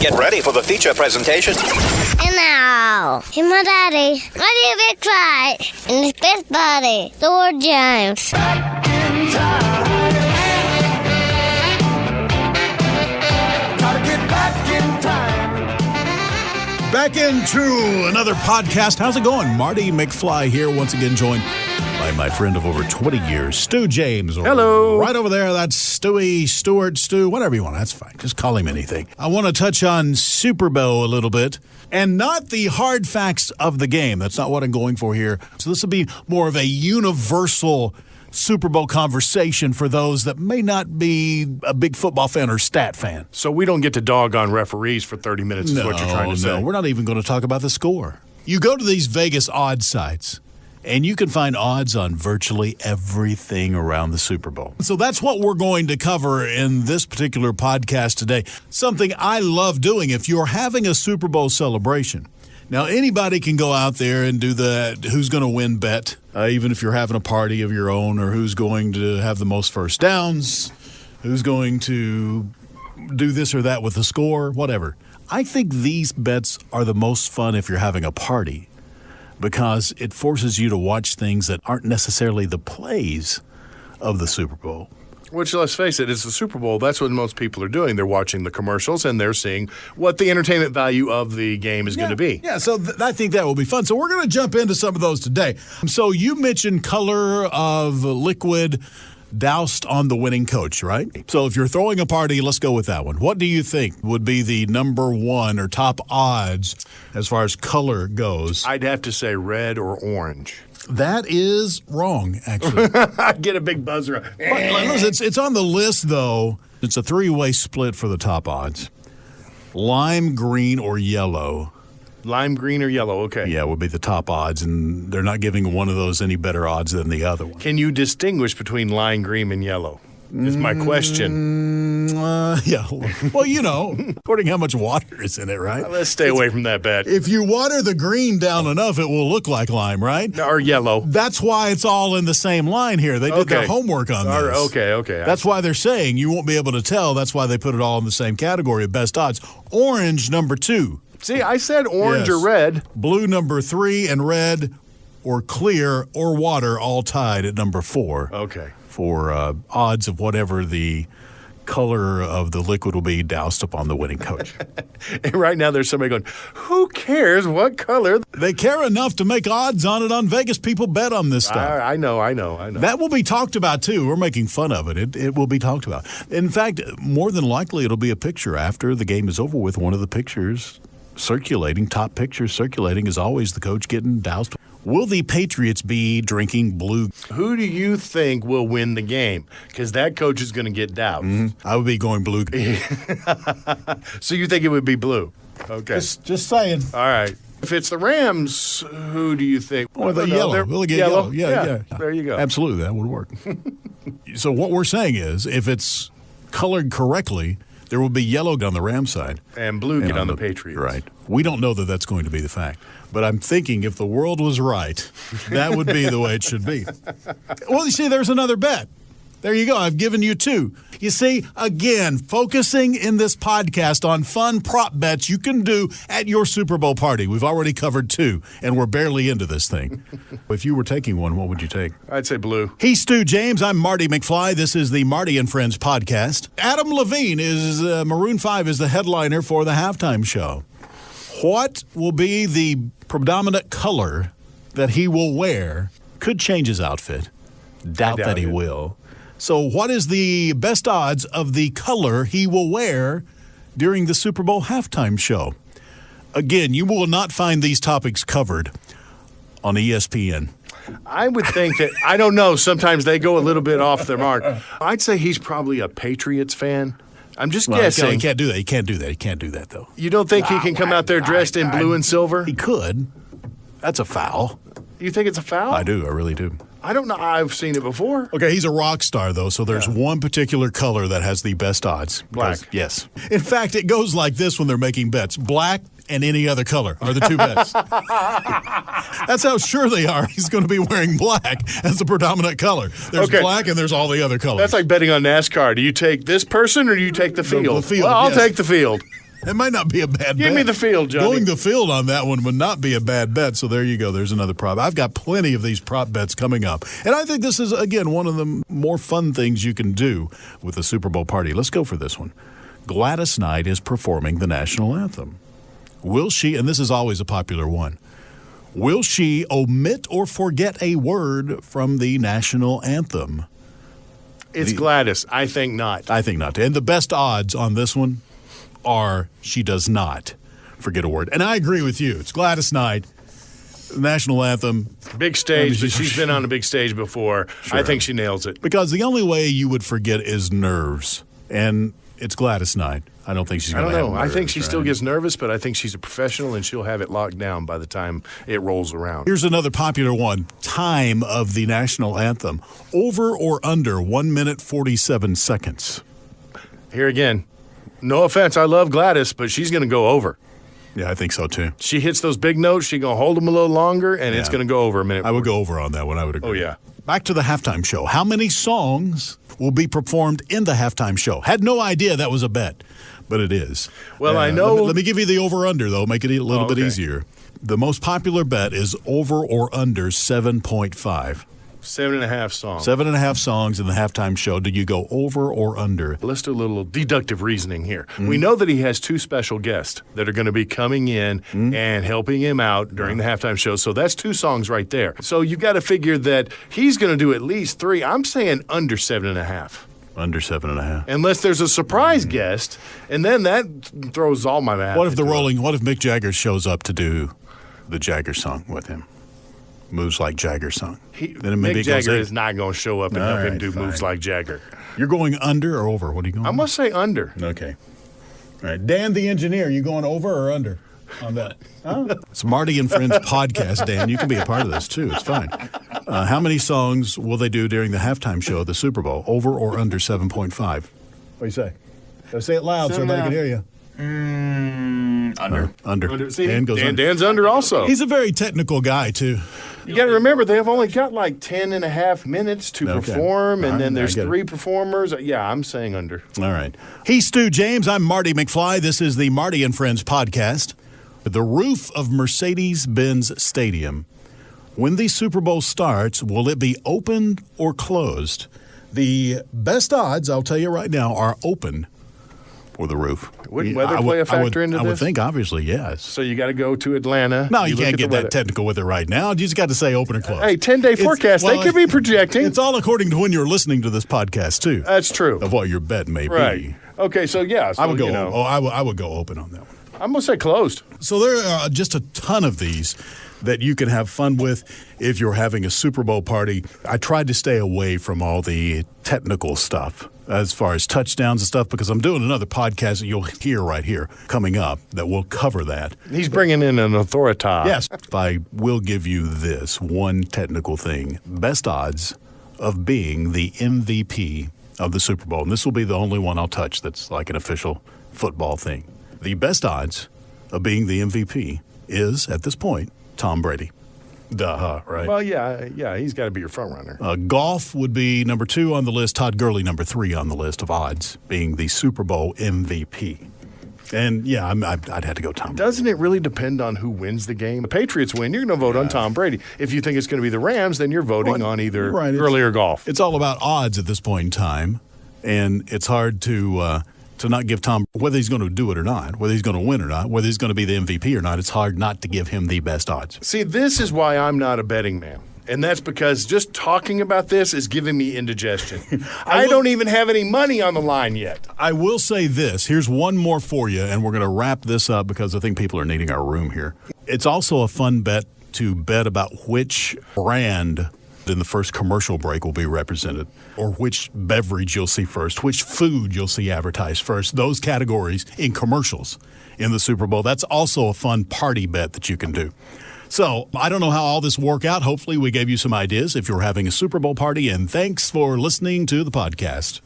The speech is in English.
Get ready for the feature presentation. And now, here's my daddy, Marty and Friends, and his best buddy, Stewart James. Back in time. Gotta get back in time. Back into another podcast. How's it going? Marty McFly here, once again joined by my friend of over 20 years, Stu James. Hello. Right over there, that's Stewie, Stewart, Stu, whatever you want. That's fine. Just call him anything. I want to touch on Superbowl a little bit, and not the hard facts of the game. That's not what I'm going for here. So this will be more of a universal Super Bowl conversation for those that may not be a big football fan or stat fan. So we don't get to dog on referees for 30 minutes is what you're trying to say. No, we're not even going to talk about the score. You go to these Vegas odds sites, and you can find odds on virtually everything around the Super Bowl. So that's what we're going to cover in this particular podcast today. Something I love doing if you're having a Super Bowl celebration. Now, anybody can go out there and do the who's going to win bet, even if you're having a party of your own, or who's going to have the most first downs, who's going to do this or that with the score, whatever. I think these bets are the most fun if you're having a party, because it forces you to watch things that aren't necessarily the plays of the Super Bowl. Which, let's face it, it's the Super Bowl. That's what most people are doing. They're watching the commercials, and they're seeing what the entertainment value of the game is going to be. Yeah, so I think that will be fun. So we're going to jump into some of those today. So you mentioned color of liquid doused on the winning coach, right? So if you're throwing a party, let's go with that one. What do you think would be the number one or top odds as far as color goes? I'd have to say red or orange. That is wrong, actually. I'd get a big buzzer. But, listen, it's on the list, though. It's a three-way split for the top odds. Lime, green, or yellow. Lime, green, or yellow, okay. Yeah, would be the top odds, and they're not giving one of those any better odds than the other one. Can you distinguish between lime, green, and yellow? Is my question. Yeah. Well, you know, according to how much water is in it, right? Let's stay away from that bet. If you water the green down enough, it will look like lime, right? Or yellow. That's why it's all in the same line here. They did their homework on this. Okay. That's why they're saying you won't be able to tell. That's why they put it all in the same category of best odds. Orange, number 2. See, I said orange or red. Blue, number 3, and red or clear or water all tied at number 4. Okay. For odds of whatever the color of the liquid will be doused upon the winning coach. And right now there's somebody going, who cares what color? They care enough to make odds on it on Vegas. People bet on this stuff. I know. That will be talked about, too. We're making fun of it. It will be talked about. In fact, more than likely, it'll be a picture after the game is over with. One of the pictures circulating, top pictures circulating, is always the coach getting doused. Will the Patriots be drinking blue? Who do you think will win the game? Because that coach is going to get doused. I would be going blue. So you think it would be blue? Okay. Just saying. All right. If it's the Rams, who do you think? Or the yellow. We'll get yellow. Yeah. There you go. Absolutely, that would work. So what we're saying is, if it's colored correctly, there will be yellow on the Rams side. And blue get on the Patriots. Right. We don't know that that's going to be the fact. But I'm thinking if the world was right, that would be the way it should be. Well, you see, there's another bet. There you go. I've given you 2. You see, again, focusing in this podcast on fun prop bets you can do at your Super Bowl party. We've already covered 2, and we're barely into this thing. If you were taking one, what would you take? I'd say blue. He's Stu James. I'm Marty McFly. This is the Marty and Friends podcast. Adam Levine is Maroon 5 is the headliner for the halftime show. What will be the predominant color that he will wear? Could change his outfit. Doubt that he will. So what is the best odds of the color he will wear during the Super Bowl halftime show? Again, you will not find these topics covered on ESPN. I would think that, I don't know, sometimes they go a little bit off their mark. I'd say he's probably a Patriots fan. I'm just guessing. He can't do that. He can't do that, though. You don't think he can come out there dressed in blue and silver? He could. That's a foul. You think it's a foul? I do. I really do. I don't know. I've seen it before. Okay, he's a rock star, though, so there's one particular color that has the best odds. Black. Yes. In fact, it goes like this when they're making bets. Black and any other color are the 2 bets. That's how sure they are. He's going to be wearing black as the predominant color. There's black and there's all the other colors. That's like betting on NASCAR. Do you take this person or do you take the field? The field, well, I'll yes. take the field. It might not be a bad bet. Give me the field, Johnny. Going the field on that one would not be a bad bet. So there you go. There's another prop. I've got plenty of these prop bets coming up. And I think this is, again, one of the more fun things you can do with the Super Bowl party. Let's go for this one. Gladys Knight is performing the national anthem. Will she, and this is always a popular one, will she omit or forget a word from the national anthem? It's Gladys. I think not. I think not. And the best odds on this one are she does not forget a word. And I agree with you. It's Gladys Knight, national anthem. Big stage. She's been on a big stage before. Sure. I think she nails it. Because the only way you would forget is nerves. And it's Gladys Knight. I don't think she's going to have nerves. I think she still gets nervous, but I think she's a professional and she'll have it locked down by the time it rolls around. Here's another popular one. Time of the national anthem. Over or under 1 minute 47 seconds. Here again. No offense, I love Gladys, but she's going to go over. Yeah, I think so too. She hits those big notes, she's going to hold them a little longer, and it's going to go over a minute. I would go over on that one. I would agree. Oh, yeah. Back to the halftime show. How many songs will be performed in the halftime show? Had no idea that was a bet, but it is. Well, I know. Let me give you the over-under, though, make it a little bit easier. The most popular bet is over or under 7.5. 7.5 songs. 7.5 songs in the halftime show. Do you go over or under? Let's do a little deductive reasoning here. We know that he has two special guests that are going to be coming in and helping him out during the halftime show. So that's 2 songs right there. So you got to figure that he's going to do at least 3. I'm saying under 7.5. Under 7.5. Unless there's a surprise guest, and then that throws all my math. What if What if Mick Jagger shows up to do the Jagger song with him? Moves Like Jagger song. Mick Jagger is not going to show up and help him do Moves Like Jagger. You're going under or over? What are you going? I'm going to say under. Okay. All right. Dan, the engineer, you going over or under on that? It's Marty and Friends podcast, Dan. You can be a part of this, too. It's fine. How many songs will they do during the halftime show of the Super Bowl? Over or under 7.5? What do you say? Say it loud so everybody can hear you. Under. Under. See, Dan goes under. Dan's under also. He's a very technical guy, too. You got to remember, they have only got like 10.5 minutes to perform, and then there's 3 performers. Yeah, I'm saying under. All right. He's Stu James. I'm Marty McFly. This is the Marty and Friends podcast. The roof of Mercedes-Benz Stadium. When the Super Bowl starts, will it be open or closed? The best odds, I'll tell you right now, are open for the roof. Wouldn't weather play a factor into this? I would think, obviously, yes. So you got to go to Atlanta. No, you can't get that technical with it right now. You just got to say open or closed. Hey, 10-day forecast, they could be projecting. It's all according to when you're listening to this podcast, too. That's true. Of what your bet may be. Okay, so yeah. So, I would go. I would go open on that one. I'm gonna say closed. So there are just a ton of these that you can have fun with if you're having a Super Bowl party. I tried to stay away from all the technical stuff as far as touchdowns and stuff because I'm doing another podcast that you'll hear right here coming up that will cover that. He's bringing in an authority. Yes. I will give you this one technical thing. Best odds of being the MVP of the Super Bowl. And this will be the only one I'll touch that's like an official football thing. The best odds of being the MVP is, at this point, Tom Brady. Duh, right? Well, yeah, he's got to be your front runner. Golf would be number 2 on the list. Todd Gurley, number 3 on the list of odds, being the Super Bowl MVP. And, yeah, I'd have to go Tom Brady. Doesn't it really depend on who wins the game? The Patriots win, you're going to vote on Tom Brady. If you think it's going to be the Rams, then you're voting on either Gurley or Golf. It's all about odds at this point in time, and it's hard to not give Tom, whether he's going to do it or not, whether he's going to win or not, whether he's going to be the MVP or not, it's hard not to give him the best odds. See, this is why I'm not a betting man. And that's because just talking about this is giving me indigestion. I don't even have any money on the line yet. I will say this. Here's one more for you, and we're going to wrap this up because I think people are needing our room here. It's also a fun bet to bet about which brand in the first commercial break will be represented, or which beverage you'll see first, which food you'll see advertised first, those categories in commercials in the Super Bowl. That's also a fun party bet that you can do. So I don't know how all this will work out. Hopefully we gave you some ideas if you're having a Super Bowl party, and thanks for listening to the podcast.